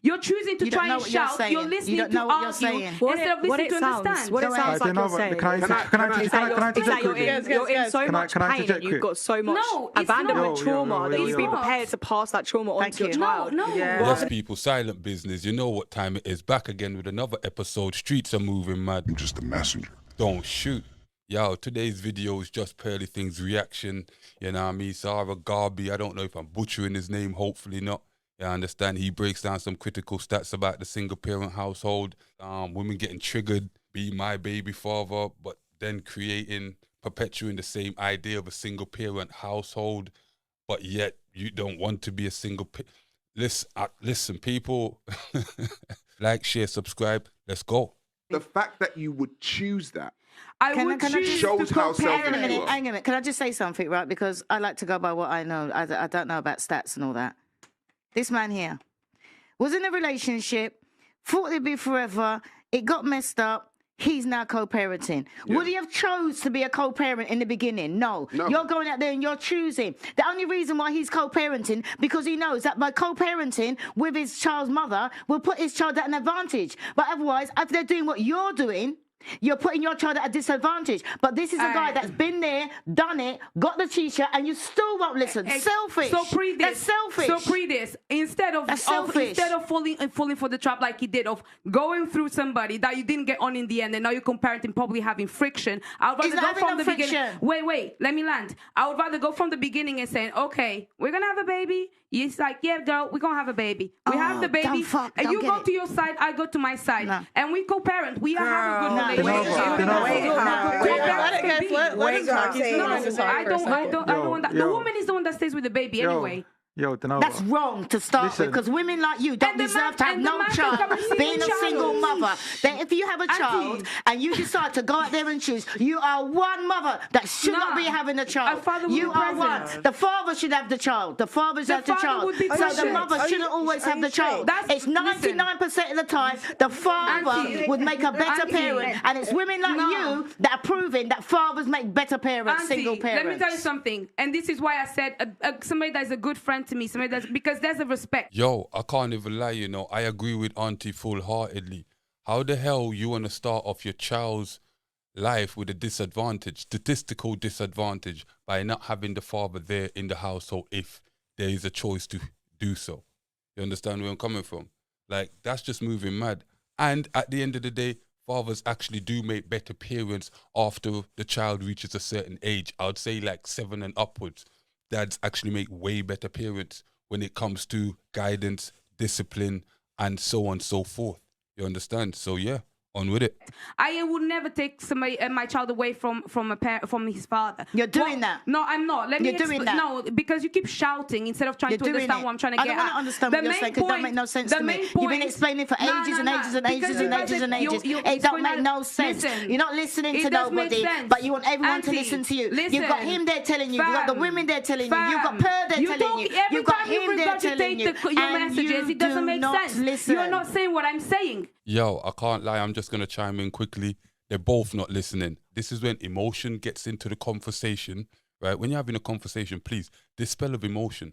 You're choosing to try and shout. You're listening to argue instead of listening to understand. What it sounds like you're saying is that you're in so much pain and you've got so much abandonment trauma that you'd be prepared to pass that trauma on to your child. Yes, people, silent business. You know what time it is. Back again with another episode. Streets are moving mad. I'm just a messenger. Don't shoot. Yo, today's video is just Pearly Things reaction. You know what I mean? Sarah Garby. I don't know if I'm butchering his name. Hopefully not. Yeah, I understand he breaks down some critical stats about the single parent household. Women getting triggered, be my baby father, but then perpetuating the same idea of a single parent household, but yet you don't want to be a single listen, people. Like, share, subscribe. Let's go. The fact that you would choose that shows how selfish you are. Hang on a minute. Can I just say something, right? Because I like to go by what I know. I don't know about stats and all that. This man here was in a relationship, thought it'd be forever. It got messed up. He's now co-parenting. Yeah. Would he have chose to be a co-parent in the beginning? No. You're going out there and you're choosing. The only reason why he's co-parenting, because he knows that by co-parenting with his child's mother will put his child at an advantage. But otherwise, if they're doing what you're doing, you're putting your child at a disadvantage. But this is a guy that's been there, done it, got the t-shirt, and you still won't listen. Selfish. So pre this. That's selfish. So pre this. Instead of falling for the trap like he did, of going through somebody that you didn't get on in the end, and now you're co-parenting, probably having friction. I'd rather go from the beginning. Wait, let me land. I would rather go from the beginning and saying, okay, we're gonna have a baby. He's like, yeah, girl, we're gonna have a baby. We have the baby, and you go to your side, I go to my side, and we co-parent. We have a good relationship. I don't want that. The woman is the one that stays with the baby anyway. That's wrong to start with, because women like you don't deserve to have no child. Being a single mother, then if you have a child and you decide to go out there and choose, you are one mother that should not be having a child. You are one. The father should have the child. The father should have the child. So the mother shouldn't always have the child. It's 99% of the time the father would make a better parent, and it's women like you that are proving that fathers make better parents, single parents. Let me tell you something, and this is why I said somebody that is a good friend to me, because there's a respect. Yo, I can't even lie, you know. I agree with Auntie full-heartedly. How the hell you want to start off your child's life with a disadvantage, statistical disadvantage, by not having the father there in the household if there is a choice to do so? You understand where I'm coming from? Like, that's just moving mad. And at the end of the day, fathers actually do make better parents after the child reaches a certain age. I would say like 7 and upwards. Dads actually make way better parents when it comes to guidance, discipline, and so on and so forth. You understand? So yeah, on with it. I would never take my child away from his father. You're doing that. No, I'm not. Let me explain. No, because you keep shouting instead of trying to understand what I'm trying to get at. I don't want to understand what you're saying, because it don't make no sense to me. You've been explaining for ages and ages and ages and ages and ages. It don't make no sense. You're not listening to nobody, but you want everyone to listen to you. You've got him there telling you. You've got the women there telling you. You've got Per there telling you. You've got him there telling you. Your messages, it doesn't make sense. You're not saying what I'm saying. Yo, I can't lie. I'm just going to chime in quickly. They're both not listening. This is when emotion gets into the conversation, right? When you're having a conversation, please dispel of emotion,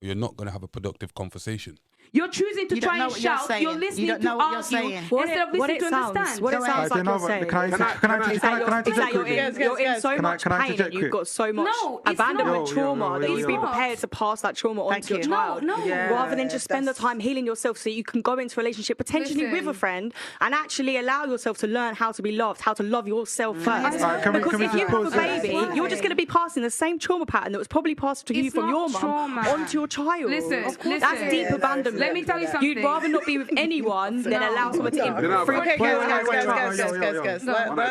or you're not going to have a productive conversation. You're choosing to try and shout. You're listening to argue instead of listening to understand. What it sounds like you're saying is that you're in so much pain and you've got so much abandonment trauma that you'd be prepared to pass that trauma on to your child, rather than just spend the time healing yourself so you can go into a relationship potentially with a friend and actually allow yourself to learn how to be loved, how to love yourself first. Because if you have a baby, you're just going to be passing the same trauma pattern that was probably passed to you from your mum onto your child. Listen, that's deep abandonment. Let me tell you something. You'd rather not be with anyone than allow someone to improve. Okay, guys.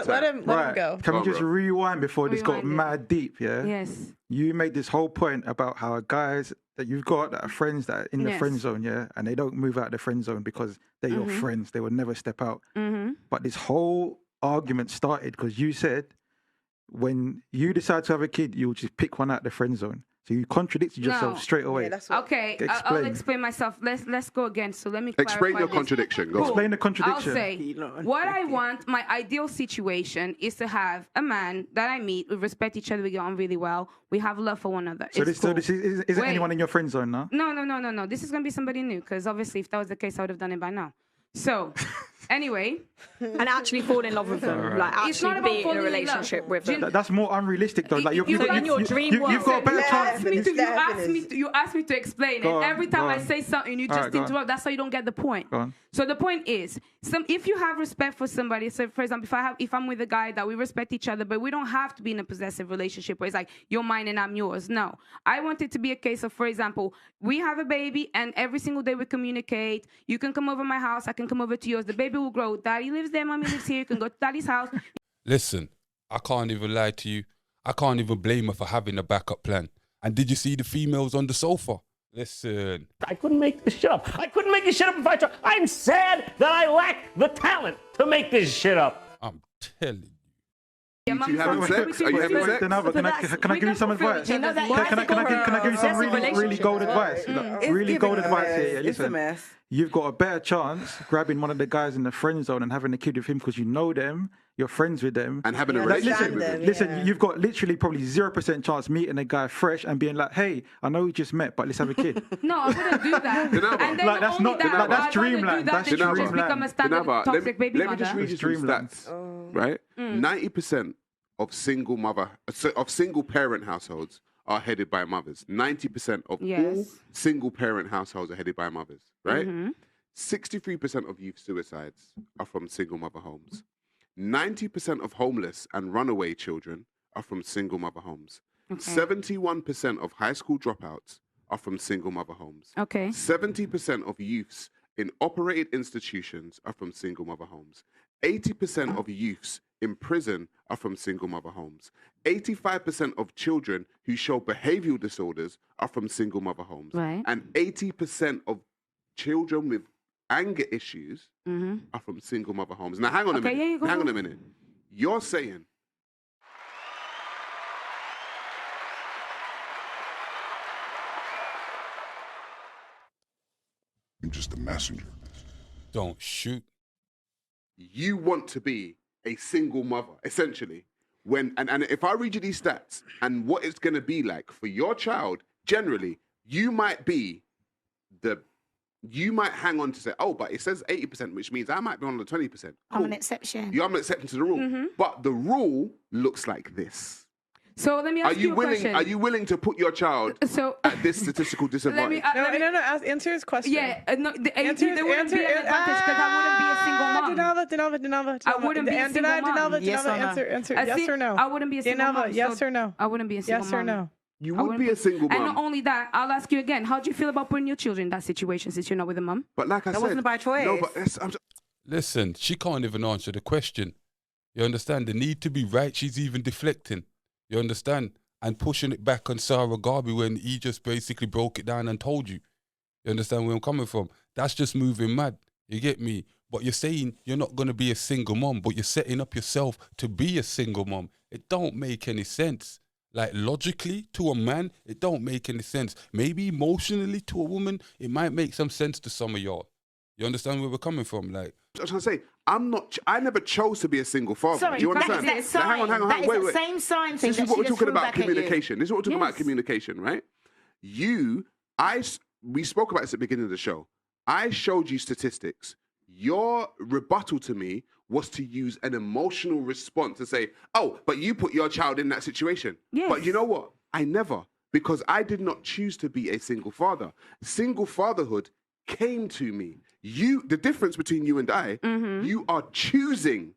Let him go. Can we just rewind before this got mad deep, yeah? Yes. You made this whole point about how guys that you've got that are friends that are in the friend zone, yeah? And they don't move out of the friend zone because they're your friends. They will never step out. But this whole argument started because you said when you decide to have a kid, you'll just pick one out of the friend zone. So you contradicted yourself straight away. Yeah, okay, I'll explain myself. Let's go again. So let me explain your contradiction. Go. Explain the contradiction. I'll say what I want. My ideal situation is to have a man that I meet. We respect each other. We get on really well. We have love for one another. So this isn't anyone in your friend zone now? No. This is gonna be somebody new because obviously, if that was the case, I would have done it by now. So, anyway, and actually fall in love with them, like actually be in a relationship with them. That's more unrealistic, though. Like you've got a better chance. You asked me to explain it. Every time I say something, you just interrupt. That's how you don't get the point. So the point is, if you have respect for somebody. So, for example, if I'm with a guy that we respect each other, but we don't have to be in a possessive relationship where it's like you're mine and I'm yours. No, I want it to be a case of, for example, we have a baby and every single day we communicate. You can come over my house. I can come over to yours. The baby will grow. Daddy lives there. Mommy lives here. You can go to daddy's house. Listen, I can't even lie to you. I can't even blame her for having a backup plan. And did you see the females on the sofa? Listen. I couldn't make this shit up. I couldn't make this shit up if I tried. I'm sad that I lack the talent to make this shit up. I'm telling you. Yeah, you having sex? Are you having sex? Can I give you some advice? Can I give you some really gold advice? Really gold advice here. Listen, you've got a better chance grabbing one of the guys in the friend zone and having a kid with him because you know them, you're friends with them, and having a relationship with them. Listen, you've got literally probably 0% chance meeting a guy fresh and being like, "Hey, I know we just met, but let's have a kid." No, I wouldn't do that. And then that's dreamland. That's dreamland. Become a standard toxic baby mother. Let me just read you some stats. Right, 90% of single parent households are headed by mothers. 90% of all single parent households are headed by mothers, right? 63% of youth suicides are from single mother homes. 90% of homeless and runaway children are from single mother homes. 71% of high school dropouts are from single mother homes. 70% of youths in operated institutions are from single mother homes. 80% of youths in prison are from single mother homes. 85% of children who show behavioral disorders are from single mother homes. And 80% of children with anger issues are from single mother homes. Now, hang on a minute. Hang on a minute. You're saying I'm just a messenger. Don't shoot. You want to be a single mother, essentially. And if I read you these stats and what it's going to be like for your child, generally, you might hang on to say, oh, but it says 80%, which means I might be on the 20%. Cool. I'm an exception. You're an exception to the rule. But the rule looks like this. So let me ask you a question. Are you willing to put your child at this statistical disadvantage? Answer his question. Yeah, there wouldn't be an advantage because I wouldn't be a single mom. Dinava. I wouldn't be a single mom. Answer yes or no. I wouldn't be a single mom. Yes or no. I wouldn't be a single mom. Yes or no. You would be a single mom. And not only that, I'll ask you again, how do you feel about putting your children in that situation since you're not with a mom? But like I said, that wasn't by choice. No, but listen, she can't even answer the question. You understand? The need to be right, she's even deflecting. You understand? And pushing it back on Sarah Garvey when he just basically broke it down and told you. You understand where I'm coming from? That's just moving mad. You get me? But you're saying you're not going to be a single mom, but you're setting up yourself to be a single mom. It don't make any sense. Like logically to a man, it don't make any sense. Maybe emotionally to a woman, it might make some sense to some of y'all. You understand where we're coming from? Like, I was trying to say, I never chose to be a single father. Sorry, do you understand? That is that sign. Hang on. That is wait. the same sign thing. This is what we're talking about, communication. This is what we're talking about, communication, right? We spoke about this at the beginning of the show. I showed you statistics. Your rebuttal to me was to use an emotional response to say, oh, but you put your child in that situation. Yes. But you know what? I never, because I did not choose to be a single father. Single fatherhood came to me. The difference between you and I, you are choosing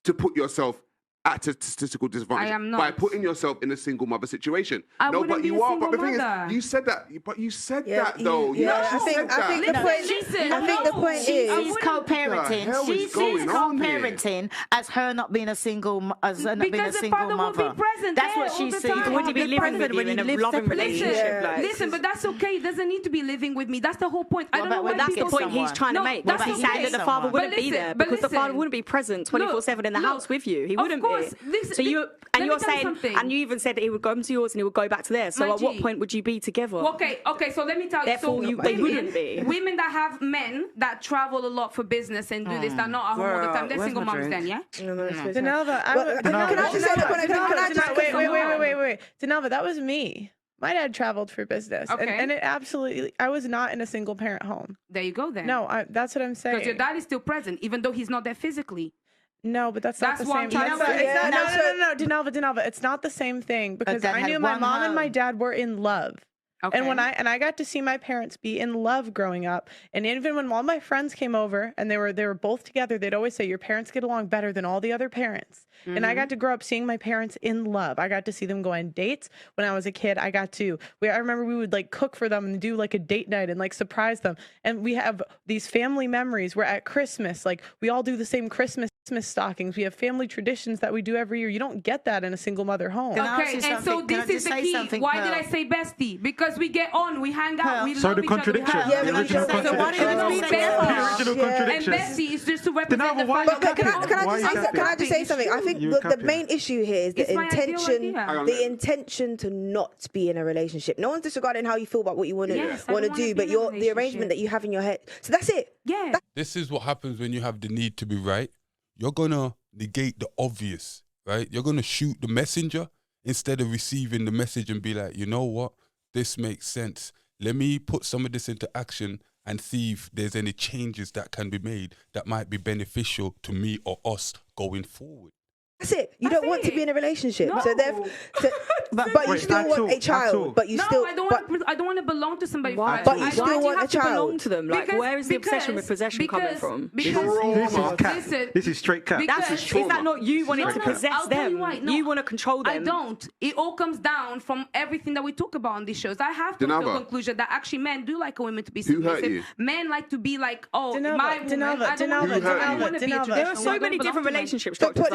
to put yourself at a statistical disadvantage. I am not. By putting yourself in a single mother situation. I no, wouldn't but you be a are. But the single thing mother. is, you said that. But you said that though. I think the point is she's co-parenting. She sees co-parenting as her not being a single mother. Because the father will be present. That's what she sees. Would he be living with you in a loving relationship? Listen, but that's okay. He doesn't need to be living with me. That's the whole point. I don't know why that's the point he's trying to make. He's saying that the father wouldn't be there because the father wouldn't be present 24/7 in the house with you. He wouldn't be. So you're saying, and you even said that he would come to yours and he would go back to theirs. So at what point would you be together? Okay, so let me tell you. Therefore, they wouldn't be. Women that have men that travel a lot for business and do this, they're not at home all the time. They're single moms then, yeah? Denalva, can I just say wait. Denalva, that was me. My dad traveled for business, and it absolutely. I was not in a single parent home. There you go, then. No, that's what I'm saying. Because your dad is still present, even though he's not there physically. No, but that's not the same. No, Denalva, it's not the same thing because I knew my mom and my dad were in love. Okay. And I got to see my parents be in love growing up, and even when all my friends came over and they were both together, they'd always say your parents get along better than all the other parents. Mm-hmm. And I got to grow up seeing my parents in love. I got to see them go on dates when I was a kid. I remember we would like cook for them and do like a date night and like surprise them. And we have these family memories where at Christmas, like we all do the same Christmas stockings. We have family traditions that we do every year. You don't get that in a single mother home. Okay, and so this is the key. Why did I say bestie? Because we get on, we hang out, we love each other. The original contradiction. And bestie is just to represent the fact that can I just say something? I think the main issue here is the intention to not be in a relationship. No one's disregarding how you feel about what you want to do, but the arrangement that you have in your head. So that's it. Yeah. This is what happens when you have the need to be right. You're going to negate the obvious, right? You're going to shoot the messenger instead of receiving the message and be like, you know what? This makes sense. Let me put some of this into action and see if there's any changes that can be made that might be beneficial to me or us going forward. That's it. You don't want to be in a relationship. No. But you still want a child. But you still. I don't want to belong to somebody. Why? But you still want a child. To belong to them. Like, where is the obsession with possession coming from? This is straight cap. Is that not you wanting to possess them? You want to control them. I don't. It all comes down from everything that we talk about on these shows. I have come to the conclusion that actually men do like women to be submissive. Men like to be like, my woman. I don't want to be a traditional. There are so many different relationship structures.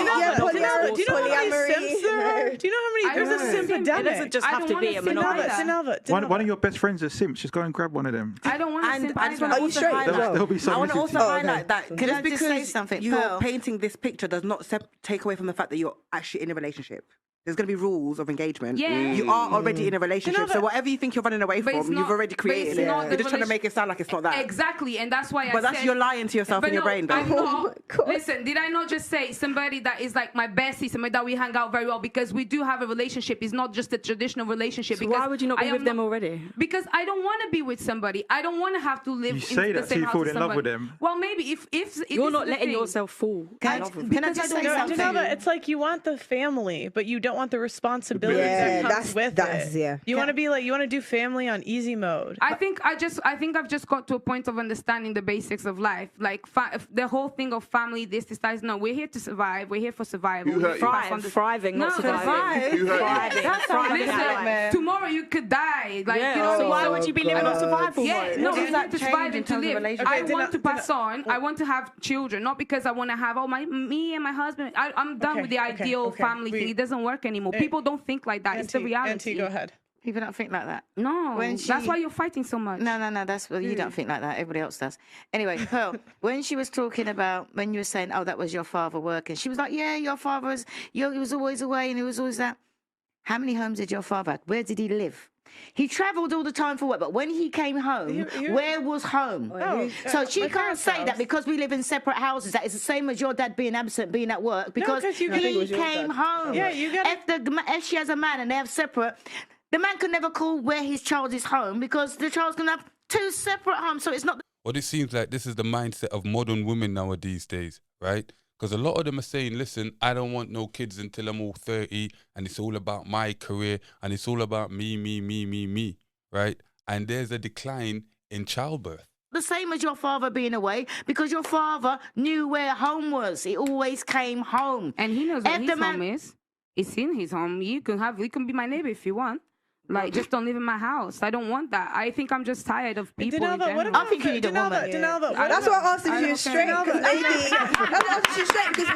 Do you know how many simps there are? Do you know how many? There's a simp epidemic. It doesn't just have to be a monogamous. One of your best friends is simps. Just go and grab one of them. I don't want to simp. I just want to also highlight. I want to also highlight that just because you're painting this picture does not take away from the fact that you're actually in a relationship. There's going to be rules of engagement. Yeah. You are already in a relationship. So whatever you think you're running away from, you've already created it. You're just trying to make it sound like it's not that. Exactly. And that's why But that's you're lying to yourself in your brain, though. I'm not. Listen, did I not just say somebody that is like my bestie, somebody that we hang out very well because we do have a relationship. It's not just a traditional relationship. So why would you not be with them already? Because I don't want to be with somebody. I don't want to have to live in the same house as somebody. You say that so you fall in love with them. Well, maybe if you're not letting yourself fall. Can I just say something? It's like you want the family, but you don't want the responsibility. That comes with it. You want to be like you want to do family on easy mode. I think I've just got to a point of understanding the basics of life. Like the whole thing of family, this, that. No, we're here to survive. We're here for survival. Thriving, not surviving. Listen, tomorrow you could die. Like, so why would you be living on survival mode? No, you have to survive and to live. I want to pass on. I want to have children, not because I want to have me and my husband. I'm done with the ideal family thing. It doesn't work anymore. People don't think like that. It's the reality. Auntie, go ahead. People don't think like that. No, that's why you're fighting so much. No, that's you don't think like that. Everybody else does. Anyway, Pearl, when she was talking about, when you were saying, oh, that was your father working, she was like, yeah, your father was, he was always away and he was always that. How many homes did your father have? Where did he live? He travelled all the time for work, but when he came home, where was home? So she can't say that because we live in separate houses, that it's the same as your dad being absent, being at work, because he came home. Yeah, if she has a man and they have separate, the man can never call where his child is home because the child's going to have two separate homes, so it's not... Well, it seems like this is the mindset of modern women nowadays, right? Because a lot of them are saying, listen, I don't want no kids until I'm all 30 and it's all about my career and it's all about me, right? And there's a decline in childbirth. The same as your father being away because your father knew where home was. He always came home. And he knows where his home is. It's in his home. You can be my neighbor if you want. Like, just don't live in my house. I don't want that. I think I'm just tired of people in general. I think you need a woman. That's why I asked if you were straight. Because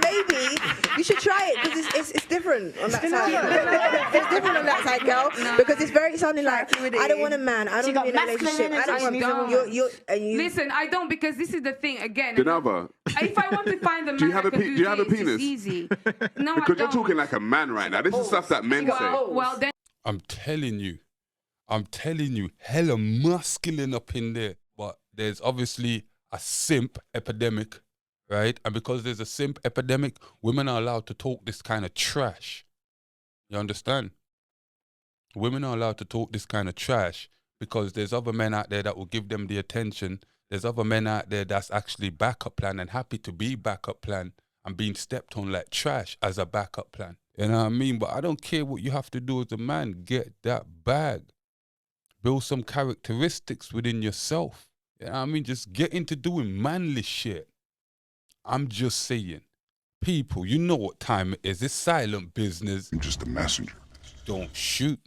maybe you should try it because it's different on that side. It's different on that side, girl. Because it's very sounding like I don't want a man. I don't want to be in a relationship. I don't want Listen, I don't because this is the thing again. Denalva, if I want to find the man, do you have a penis? It's easy. No, because you're talking like a man right now. This is stuff that men say. Well, then I'm telling you, hella masculine up in there. But there's obviously a simp epidemic, right? And because there's a simp epidemic, women are allowed to talk this kind of trash. You understand? Women are allowed to talk this kind of trash because there's other men out there that will give them the attention. There's other men out there that's actually backup plan and happy to be backup plan and being stepped on like trash as a backup plan. You know what I mean? But I don't care what you have to do as a man. Get that bag. Build some characteristics within yourself. You know what I mean? Just get into doing manly shit. I'm just saying. People, you know what time it is. It's silent business. I'm just a messenger. Don't shoot.